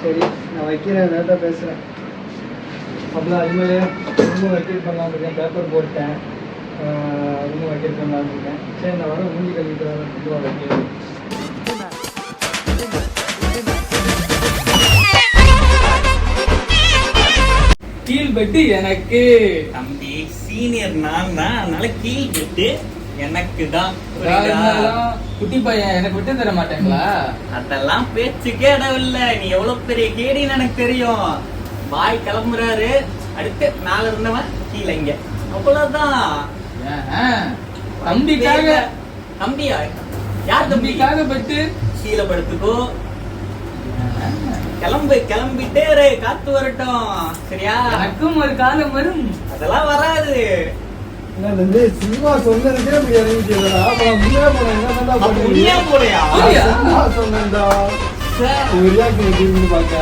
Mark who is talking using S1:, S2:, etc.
S1: சரி நான் வைக்கிறேன், நேரத்தை பேசுகிறேன். அப்படிலாம் அதுமாதிரி ரூம் வைக்கெட் பண்ணலான்னு இருக்கேன். பேப்பர் போட்டேன், ரூம் வைக்கெட் பண்ணலான்னு இருக்கேன். சரி நான் வர மூஞ்சி கழிக்கிட்டு வரேன். ரொம்ப வைக்கிறேன்.
S2: கீழ் பெட்டு எனக்கு.
S3: தம்பி சீனியர் நான் தான், அதனால கீழ் பெட்டு எனக்கு தான்.
S2: குட்டி பையன் எனக்கு விட்டு தர மாட்டேங்களா?
S3: அதெல்லாம் பேச்சுக்கே இடம் இல்ல. நீ எவ்வளவு பெரிய கேடின்னு எனக்கு தெரியும். பாய் கிளம்புறாரு, அடுத்து மேல இருந்தவன் கீழே இங்க, அவ்வளவுதான்.
S2: தம்பிக்காக.
S3: தம்பியா? யார்
S2: தம்பிக்காக பெட்டு?
S3: கீழே படுத்துக்கோ. கிளம்பிட்டே காத்து வரட்டும், சரியா?
S2: எனக்கும் ஒரு காலம் வரும்.
S3: அதெல்லாம் வராது.
S1: சினிமா சொன்னதுக்கே இப்படி இறங்கிட்டா. முன்னே போனேன்
S3: போலையா?
S1: சொன்னா பாக்க.